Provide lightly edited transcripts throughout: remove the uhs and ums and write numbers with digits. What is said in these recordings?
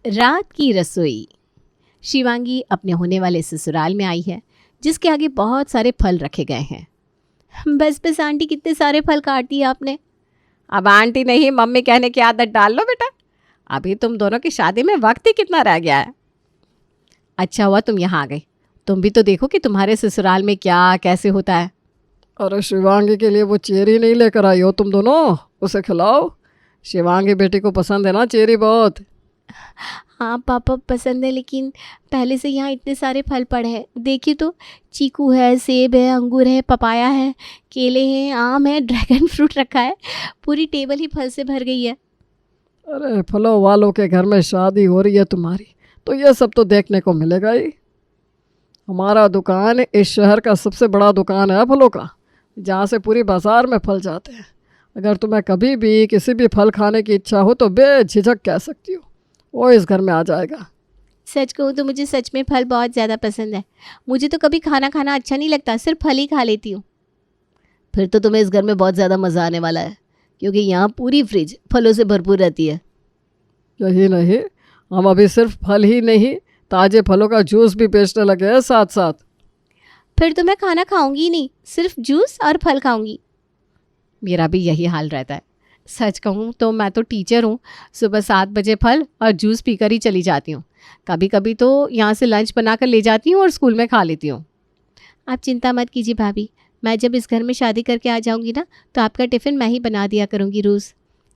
रात की रसोई। शिवांगी अपने होने वाले ससुराल में आई है, जिसके आगे बहुत सारे फल रखे गए हैं। बस बस आंटी, कितने सारे फल काट दिए आपने। अब आंटी नहीं, मम्मी कहने की आदत डाल लो बेटा। अभी तुम दोनों की शादी में वक्त ही कितना रह गया है। अच्छा हुआ तुम यहाँ आ गई। तुम भी तो देखो कि तुम्हारे ससुराल में क्या कैसे होता है। अरे शिवांगी के लिए वो चेरी नहीं लेकर आई हो तुम दोनों, उसे खिलाओ। शिवांगी बेटी को पसंद है ना चेरी बहुत। हाँ पापा पसंद है, लेकिन पहले से यहाँ इतने सारे फल पड़े हैं। देखिए तो, चीकू है, सेब है, अंगूर है, पपाया है, केले हैं, आम है, ड्रैगन फ्रूट रखा है। पूरी टेबल ही फल से भर गई है। अरे फलों वालों के घर में शादी हो रही है तुम्हारी, तो ये सब तो देखने को मिलेगा ही। हमारा दुकान इस शहर का सबसे बड़ा दुकान है फलों का, जहाँ से पूरी बाजार में फल जाते हैं। अगर तुम्हें कभी भी किसी भी फल खाने की इच्छा हो तो बेझिझक कह सकती हो, वो इस घर में आ जाएगा। सच कहूँ तो मुझे सच में फल बहुत ज़्यादा पसंद है। मुझे तो कभी खाना खाना अच्छा नहीं लगता, सिर्फ फल ही खा लेती हूँ। फिर तो तुम्हें इस घर में बहुत ज़्यादा मज़ा आने वाला है, क्योंकि यहाँ पूरी फ्रिज फलों से भरपूर रहती है। यही नहीं, हम अभी सिर्फ फल ही नहीं, ताज़े फलों का जूस भी बेचने लगे हैं साथ साथ। फिर तो मैं खाना खाऊंगी ही नहीं, सिर्फ जूस और फल खाऊंगी। मेरा भी यही हाल रहता है। सच कहूँ तो मैं तो टीचर हूँ, सुबह 7 बजे फल और जूस पीकर ही चली जाती हूँ। कभी कभी तो यहाँ से लंच बनाकर ले जाती हूँ और स्कूल में खा लेती हूँ। आप चिंता मत कीजिए भाभी, मैं जब इस घर में शादी करके आ जाऊँगी ना, तो आपका टिफ़िन मैं ही बना दिया करूँगी रोज़।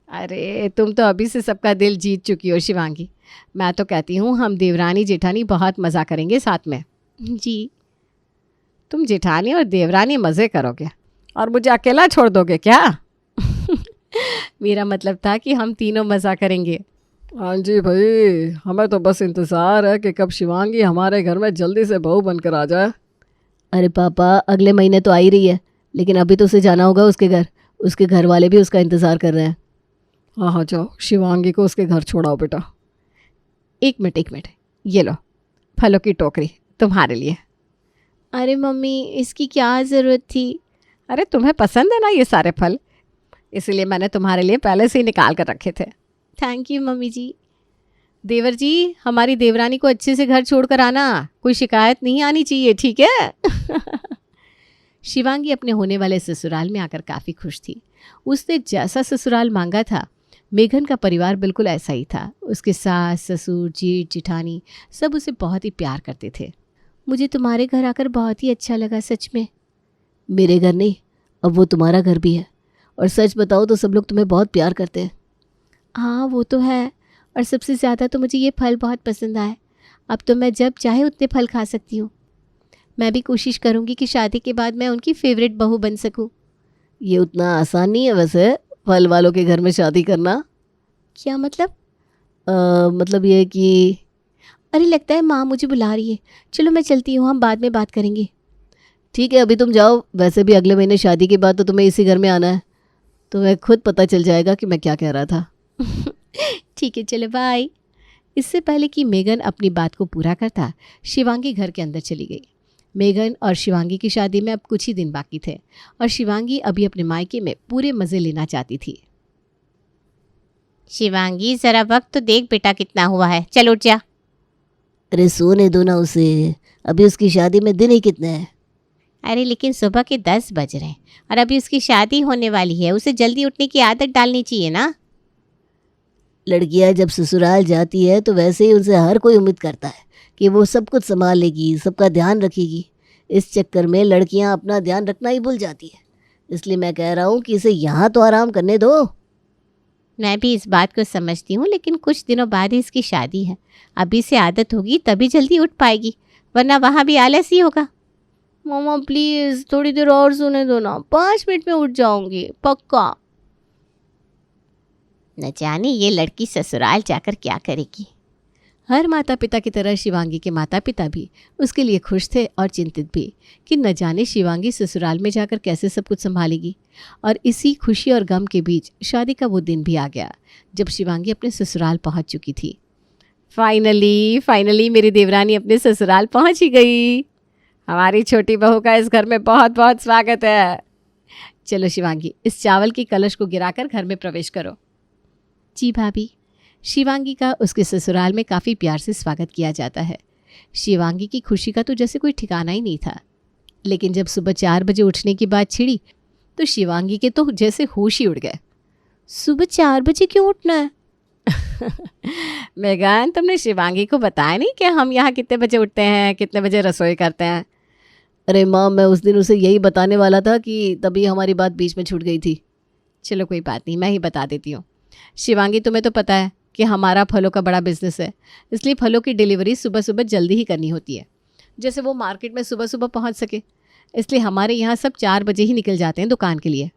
अरे तुम तो अभी से सबका दिल जीत चुकी हो शिवांगी। मैं तो कहती हूँ हम देवरानी जेठानी बहुत मज़ा करेंगे साथ में। जी। तुम जेठानी और देवरानी मज़े करोगे और मुझे अकेला छोड़ दोगे क्या? मेरा मतलब था कि हम तीनों मज़ा करेंगे। हाँ जी भाई, हमें तो बस इंतज़ार है कि कब शिवांगी हमारे घर में जल्दी से बहू बनकर आ जाए। अरे पापा, अगले महीने तो आ ही रही है, लेकिन अभी तो उसे जाना होगा उसके घर। उसके घर वाले भी उसका इंतज़ार कर रहे हैं। हाँ हाँ जाओ, शिवांगी को उसके घर छोड़ाओ बेटा। एक मिनट, ये लो फलों की टोकरी तुम्हारे लिए। अरे मम्मी, इसकी क्या ज़रूरत थी? अरे तुम्हें पसंद है ना ये सारे फल, इसलिए मैंने तुम्हारे लिए पहले से ही निकाल कर रखे थे। थैंक यू मम्मी जी। देवर जी, हमारी देवरानी को अच्छे से घर छोड़कर आना, कोई शिकायत नहीं आनी चाहिए, ठीक है? शिवांगी अपने होने वाले ससुराल में आकर काफ़ी खुश थी। उसने जैसा ससुराल मांगा था, मेघन का परिवार बिल्कुल ऐसा ही था। उसके सास, ससुर, जेठ, जिठानी सब उसे बहुत ही प्यार करते थे। मुझे तुम्हारे घर आकर बहुत ही अच्छा लगा, सच में। मेरे घर नहीं, अब वो तुम्हारा घर भी है। और सच बताओ तो सब लोग तुम्हें बहुत प्यार करते हैं। हाँ वो तो है, और सबसे ज़्यादा तो मुझे ये फल बहुत पसंद आए। अब तो मैं जब चाहे उतने फल खा सकती हूँ। मैं भी कोशिश करूँगी कि शादी के बाद मैं उनकी फेवरेट बहू बन सकूँ। ये उतना आसान नहीं है वैसे, फल वालों के घर में शादी करना। क्या मतलब? मतलब ये कि अरे लगता है माँ मुझे बुला रही है। चलो मैं चलती हूँ, हम बाद में बात करेंगे। ठीक है, अभी तुम जाओ। वैसे भी अगले महीने शादी के बाद तो तुम्हें इसी घर में आना है, तुम्हें खुद पता चल जाएगा कि मैं क्या कह रहा था। ठीक है, चलो बाय। इससे पहले कि मेघन अपनी बात को पूरा करता, शिवांगी घर के अंदर चली गई। मेघन और शिवांगी की शादी में अब कुछ ही दिन बाकी थे, और शिवांगी अभी अपने मायके में पूरे मज़े लेना चाहती थी। शिवांगी, ज़रा वक्त तो देख बेटा कितना हुआ है, चल उठ जा। अरे सोने दो ना उसे, अभी उसकी शादी में दिन ही कितने हैं। अरे लेकिन सुबह के 10 बज रहे हैं और अभी उसकी शादी होने वाली है, उसे जल्दी उठने की आदत डालनी चाहिए ना। लड़कियां जब ससुराल जाती है तो वैसे ही उनसे हर कोई उम्मीद करता है कि वो सब कुछ संभाल लेगी, सबका ध्यान रखेगी। इस चक्कर में लड़कियां अपना ध्यान रखना ही भूल जाती है। इसलिए मैं कह रहा हूँ कि इसे यहाँ तो आराम करने दो। मैं भी इस बात को समझती हूँ, लेकिन कुछ दिनों बाद ही इसकी शादी है। अभी से आदत होगी तभी जल्दी उठ पाएगी, वरना वहाँ भी आलस ही होगा। मामा प्लीज़ थोड़ी देर और सोने दो ना, 5 मिनट में उठ जाऊंगी पक्का। न जाने ये लड़की ससुराल जाकर क्या करेगी। हर माता पिता की तरह शिवांगी के माता पिता भी उसके लिए खुश थे और चिंतित भी कि न जाने शिवांगी ससुराल में जाकर कैसे सब कुछ संभालेगी। और इसी खुशी और गम के बीच शादी का वो दिन भी आ गया जब शिवांगी अपने ससुराल पहुंच चुकी थी। फाइनली मेरी देवरानी अपने ससुराल पहुंच ही गई। हमारी छोटी बहू का इस घर में बहुत बहुत स्वागत है। चलो शिवांगी, इस चावल की कलश को गिराकर घर में प्रवेश करो। जी भाभी। शिवांगी का उसके ससुराल में काफ़ी प्यार से स्वागत किया जाता है। शिवांगी की खुशी का तो जैसे कोई ठिकाना ही नहीं था। लेकिन जब सुबह 4 बजे उठने की बात छिड़ी तो शिवांगी के तो जैसे होश ही उड़ गए। सुबह 4 बजे क्यों उठना है? मेघन, तुमने शिवांगी को बताया नहीं कि हम यहाँ कितने बजे उठते हैं, कितने बजे रसोई करते हैं? अरे माँ, मैं उस दिन उसे यही बताने वाला था कि तभी हमारी बात बीच में छूट गई थी। चलो कोई बात नहीं, मैं ही बता देती हूँ। शिवांगी, तुम्हें तो पता है कि हमारा फलों का बड़ा बिजनेस है, इसलिए फलों की डिलीवरी सुबह सुबह जल्दी ही करनी होती है, जैसे वो मार्केट में सुबह सुबह पहुँच सके। इसलिए हमारे यहाँ सब 4 बजे ही निकल जाते हैं दुकान के लिए।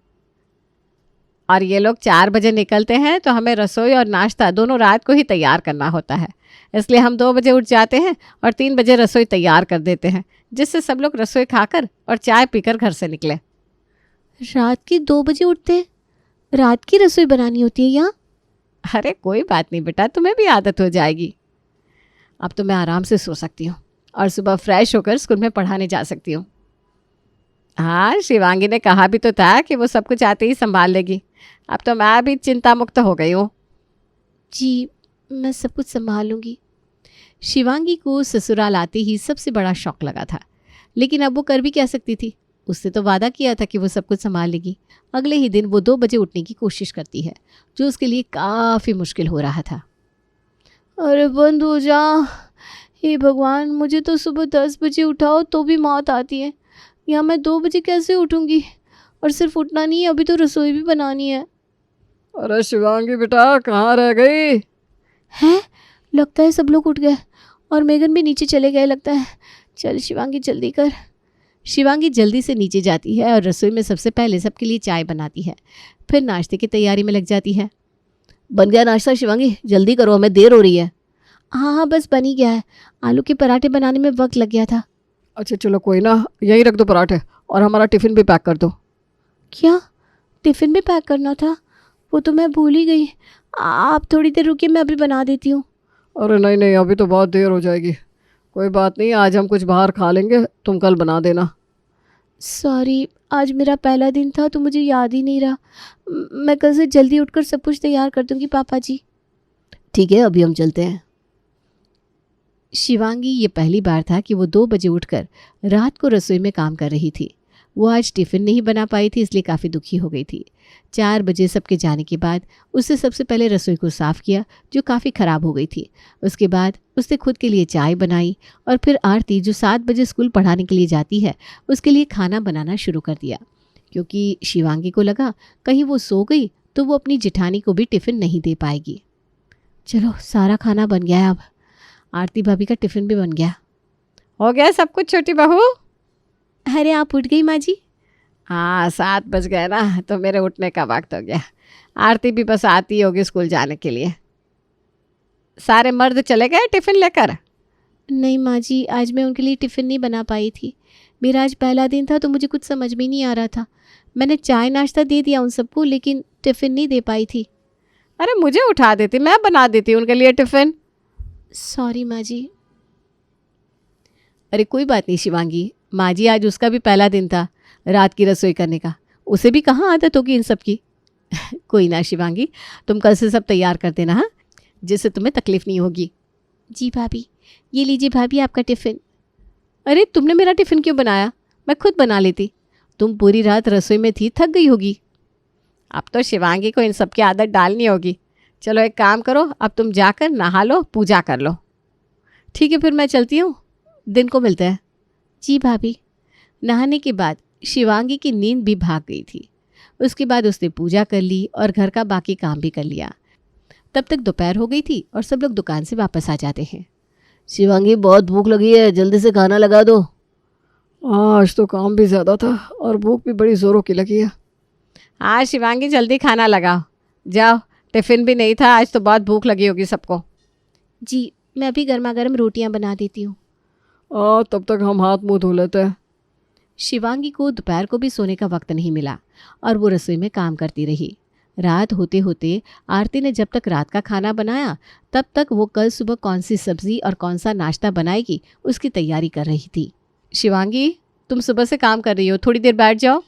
और ये लोग 4 बजे निकलते हैं तो हमें रसोई और नाश्ता दोनों रात को ही तैयार करना होता है। इसलिए हम 2 बजे उठ जाते हैं और 3 बजे रसोई तैयार कर देते हैं, जिससे सब लोग रसोई खाकर और चाय पीकर घर से निकले। रात के 2 बजे उठते हैं? रात की रसोई बनानी होती है यहाँ? अरे कोई बात नहीं बेटा, तुम्हें भी आदत हो जाएगी। अब तो मैं आराम से सो सकती हूँ और सुबह फ्रेश होकर स्कूल में पढ़ाने जा सकती हूँ। हाँ, शिवांगी ने कहा भी तो था कि वो सब कुछ आते ही संभाल लेगी। अब तो मैं भी चिंता मुक्त हो गई हूँ। जी, मैं सब कुछ संभाल लूँगी। शिवांगी को ससुराल आते ही सबसे बड़ा शौक लगा था, लेकिन अब वो कर भी क्या सकती थी। उसने तो वादा किया था कि वो सब कुछ संभाल लेगी। अगले ही दिन वो 2 बजे उठने की कोशिश करती है, जो उसके लिए काफ़ी मुश्किल हो रहा था। अरे बंद हो जा, हे भगवान, मुझे तो सुबह 10 बजे उठाओ तो भी मौत आती है। यहाँ मैं 2 बजे कैसे उठूँगी? और सिर्फ उठना नहीं है, अभी तो रसोई भी बनानी है। अरे शिवांगी बेटा, कहाँ रह गई? हैं? लगता है सब लोग उठ गए और मेघन भी नीचे चले गए लगता है। चल शिवांगी, जल्दी कर। शिवांगी जल्दी से नीचे जाती है और रसोई में सबसे पहले सबके लिए चाय बनाती है, फिर नाश्ते की तैयारी में लग जाती है। बन गया नाश्ता शिवांगी? जल्दी करो, हमें देर हो रही है। हाँ, बस बन ही गया है। आलू के पराठे बनाने में वक्त लग गया था। अच्छा चलो कोई ना, यहीं रख दो पराठे और हमारा टिफ़िन भी पैक कर दो। क्या? टिफ़िन भी पैक करना था? वो तो मैं भूल ही गई। आप थोड़ी देर रुकिए, मैं अभी बना देती हूँ। अरे नहीं नहीं, अभी तो बहुत देर हो जाएगी। कोई बात नहीं, आज हम कुछ बाहर खा लेंगे, तुम कल बना देना। सॉरी, आज मेरा पहला दिन था तो मुझे याद ही नहीं रहा। मैं कल से जल्दी उठकर सब कुछ तैयार कर दूँगी पापा जी। ठीक है, अभी हम चलते हैं। शिवांगी ये पहली बार था कि वो 2 बजे उठकर रात को रसोई में काम कर रही थी। वो आज टिफ़िन नहीं बना पाई थी, इसलिए काफ़ी दुखी हो गई थी। 4 बजे सबके जाने के बाद उसने सबसे पहले रसोई को साफ़ किया, जो काफ़ी ख़राब हो गई थी। उसके बाद उसने खुद के लिए चाय बनाई और फिर आरती, जो 7 बजे स्कूल पढ़ाने के लिए जाती है, उसके लिए खाना बनाना शुरू कर दिया। क्योंकि शिवांगी को लगा कहीं वो सो गई तो वो अपनी जेठानी को भी टिफ़िन नहीं दे पाएगी। चलो, सारा खाना बन गया है। अब आरती भाभी का टिफ़िन भी बन गया। हो गया सब कुछ छोटी बहू? अरे आप उठ गई माँ जी? हाँ, 7 बज गए ना, तो मेरे उठने का वक्त हो गया। आरती भी बस आती होगी स्कूल जाने के लिए। सारे मर्द चले गए टिफ़िन लेकर? नहीं माँ जी, आज मैं उनके लिए टिफ़िन नहीं बना पाई थी। मेरा आज पहला दिन था तो मुझे कुछ समझ में नहीं आ रहा था। मैंने चाय नाश्ता दे दिया उन सबको, लेकिन टिफ़िन नहीं दे पाई थी। अरे मुझे उठा देती, मैं बना देती उनके लिए टिफ़िन। सॉरी माँ जी। अरे कोई बात नहीं शिवांगी, माँ जी आज उसका भी पहला दिन था रात की रसोई करने का, उसे भी कहाँ आदत होगी इन सब की। कोई ना शिवांगी, तुम कल से सब तैयार कर देना, हाँ, जिससे तुम्हें तकलीफ़ नहीं होगी। जी भाभी। ये लीजिए भाभी आपका टिफ़िन। अरे तुमने मेरा टिफ़िन क्यों बनाया? मैं खुद बना लेती। तुम पूरी रात रसोई में थी, थक गई होगी। अब तो शिवांगी को इन सब की आदत डालनी होगी। चलो एक काम करो, अब तुम जाकर नहा लो, पूजा कर लो। ठीक है, फिर मैं चलती हूँ, दिन को मिलते हैं। जी भाभी। नहाने के बाद शिवांगी की नींद भी भाग गई थी। उसके बाद उसने पूजा कर ली और घर का बाकी काम भी कर लिया। तब तक दोपहर हो गई थी और सब लोग दुकान से वापस आ जाते हैं। शिवांगी, बहुत भूख लगी है, जल्दी से खाना लगा दो। आज तो काम भी ज़्यादा था और भूख भी बड़ी ज़ोरों की लगी है। हाँ शिवांगी, जल्दी खाना लगाओ, जाओ। टिफ़िन भी नहीं था, आज तो बहुत भूख लगी होगी सबको। जी, मैं अभी गर्मा गर्म रोटियां बना देती हूँ। तब तक हम हाथ मुंह धो लेते हैं। शिवांगी को दोपहर को भी सोने का वक्त नहीं मिला और वो रसोई में काम करती रही। रात होते होते आरती ने जब तक रात का खाना बनाया, तब तक वो कल सुबह कौन सी सब्ज़ी और कौन सा नाश्ता बनाएगी उसकी तैयारी कर रही थी। शिवांगी, तुम सुबह से काम कर रही हो, थोड़ी देर बैठ जाओ।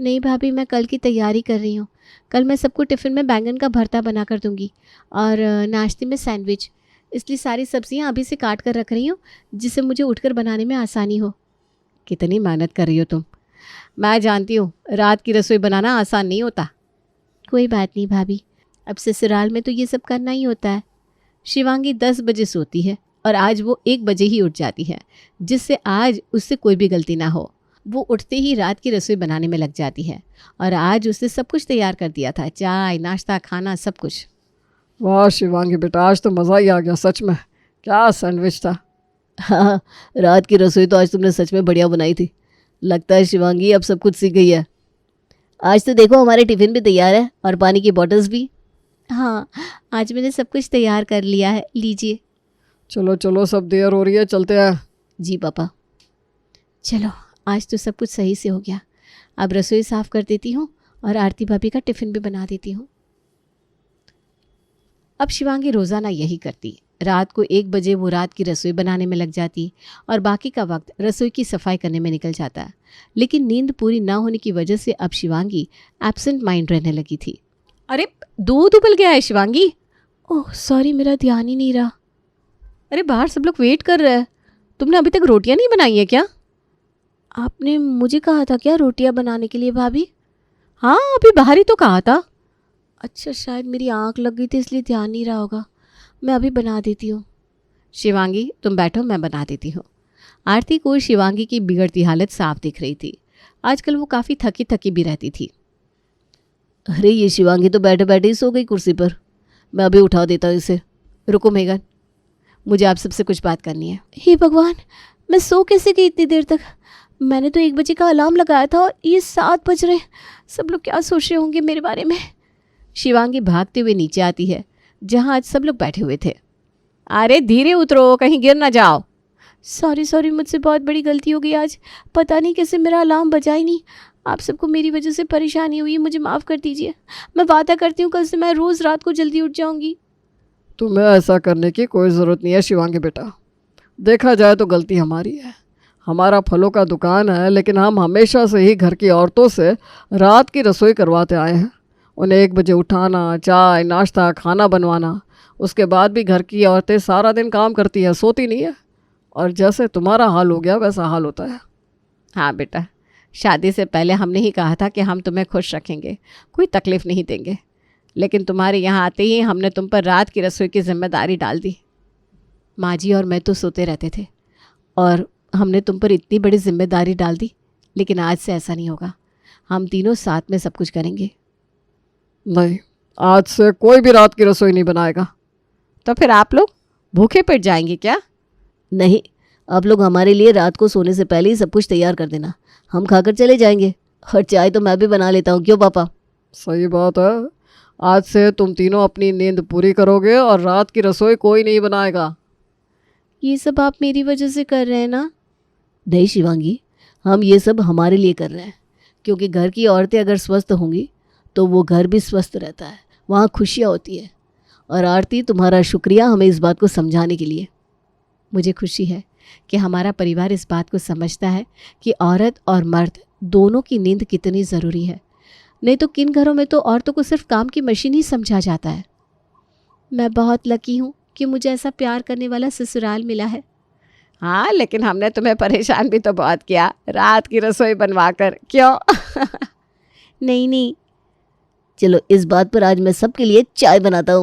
नहीं भाभी, मैं कल की तैयारी कर रही हूँ। कल मैं सबको टिफ़िन में बैंगन का भरता बना कर दूँगी और नाश्ते में सैंडविच। इसलिए सारी सब्जियाँ अभी से काट कर रख रही हूँ, जिससे मुझे उठकर बनाने में आसानी हो। कितनी मेहनत कर रही हो तुम। मैं जानती हूँ रात की रसोई बनाना आसान नहीं होता। कोई बात नहीं भाभी, अब ससुराल में तो ये सब करना ही होता है। शिवांगी 10 बजे सोती है और आज वो 1 बजे ही उठ जाती है, जिससे आज उससे कोई भी गलती ना हो। वो उठते ही रात की रसोई बनाने में लग जाती है और आज उसने सब कुछ तैयार कर दिया था, चाय, नाश्ता, खाना, सब कुछ। वाह शिवांगी बेटा, आज तो मज़ा ही आ गया सच में। क्या सैंडविच था। हाँ, रात की रसोई तो आज तुमने सच में बढ़िया बनाई थी। लगता है शिवांगी अब सब कुछ सीख गई है। आज तो देखो हमारे टिफ़िन भी तैयार है और पानी की बॉटल्स भी। हाँ, आज मैंने सब कुछ तैयार कर लिया है, लीजिए। चलो चलो, सब देर हो रही है, चलते हैं। जी पापा। चलो, आज तो सब कुछ सही से हो गया। अब रसोई साफ़ कर देती हूँ और आरती भाभी का टिफ़िन भी बना देती हूँ। अब शिवांगी रोज़ाना यही करती। रात को 1 बजे वो रात की रसोई बनाने में लग जाती और बाकी का वक्त रसोई की सफाई करने में निकल जाता। लेकिन नींद पूरी ना होने की वजह से अब शिवांगी एब्सेंट माइंड रहने लगी थी। अरे, दूध उबल गया है शिवांगी। ओह सॉरी, मेरा ध्यान ही नहीं रहा। अरे, बाहर सब लोग वेट कर रहे हैं। तुमने अभी तक रोटियां नहीं बनाई है क्या? आपने मुझे कहा था क्या रोटियां बनाने के लिए भाभी? हाँ, अभी बाहर ही तो कहा था। अच्छा, शायद मेरी आँख लग गई थी इसलिए ध्यान नहीं रहा होगा। मैं अभी बना देती हूँ। शिवांगी, तुम बैठो, मैं बना देती हूँ। आरती को शिवांगी की बिगड़ती हालत साफ दिख रही थी। आजकल वो काफ़ी थकी थकी भी रहती थी। अरे ये शिवांगी तो बैठे बैठे ही सो गई कुर्सी पर। मैं अभी उठा देता हूँ इसे। रुको मेघन, मुझे आप सबसे कुछ बात करनी है। हे भगवान, मैं सो कैसे गई इतनी देर तक? मैंने तो 1 बजे का अलार्म लगाया था और ये 7 बज रहे। सब लोग क्या सोच रहे होंगे मेरे बारे में? शिवांगी भागते हुए नीचे आती है जहाँ आज सब लोग बैठे हुए थे। अरे धीरे उतरो, कहीं गिर ना जाओ। सॉरी, मुझसे बहुत बड़ी गलती हो गई आज। पता नहीं कैसे मेरा अलार्म बजा ही नहीं। आप सबको मेरी वजह से परेशानी हुई, मुझे माफ़ कर दीजिए। मैं वादा करती हूँ कल से मैं रोज़ रात को जल्दी उठ जाऊँगी। तुम्हें ऐसा करने की कोई ज़रूरत नहीं है शिवांगी बेटा। देखा जाए तो गलती हमारी है। हमारा फलों का दुकान है, लेकिन हम हमेशा से ही घर की औरतों से रात की रसोई करवाते आए हैं। उन्हें 1 बजे उठाना, चाय, नाश्ता, खाना बनवाना। उसके बाद भी घर की औरतें सारा दिन काम करती हैं, सोती नहीं है। और जैसे तुम्हारा हाल हो गया वैसा हाल होता है। हाँ बेटा, शादी से पहले हमने ही कहा था कि हम तुम्हें खुश रखेंगे, कोई तकलीफ़ नहीं देंगे। लेकिन तुम्हारे यहाँ आते ही हमने तुम पर रात की रसोई की जिम्मेदारी डाल दी। माँ जी और मैं तो सोते रहते थे और हमने तुम पर इतनी बड़ी जिम्मेदारी डाल दी। लेकिन आज से ऐसा नहीं होगा। हम तीनों साथ में सब कुछ करेंगे। नहीं, आज से कोई भी रात की रसोई नहीं बनाएगा। तो फिर आप लोग भूखे पेट जाएंगे क्या? नहीं, आप लोग हमारे लिए रात को सोने से पहले ही सब कुछ तैयार कर देना। हम खाकर चले जाएंगे। और चाय तो मैं भी बना लेता हूँ, क्यों पापा? सही बात है। आज से तुम तीनों अपनी नींद पूरी करोगे और रात की रसोई कोई नहीं बनाएगा। ये सब आप मेरी वजह से कर रहे हैं ना? नहीं शिवांगी, हम ये सब हमारे लिए कर रहे हैं। क्योंकि घर की औरतें अगर स्वस्थ होंगी तो वो घर भी स्वस्थ रहता है, वहाँ खुशियाँ होती है। और आरती, तुम्हारा शुक्रिया हमें इस बात को समझाने के लिए। मुझे खुशी है कि हमारा परिवार इस बात को समझता है कि औरत और मर्द दोनों की नींद कितनी ज़रूरी है। नहीं तो किन घरों में तो औरतों को सिर्फ काम की मशीन ही समझा जाता है। मैं बहुत लकी हूँ कि मुझे ऐसा प्यार करने वाला ससुराल मिला है। हाँ, लेकिन हमने तुम्हें परेशान भी तो बहुत किया रात की रसोई बनवा कर, क्यों? नहीं, चलो इस बात पर आज मैं सबके लिए चाय बनाता हूँ।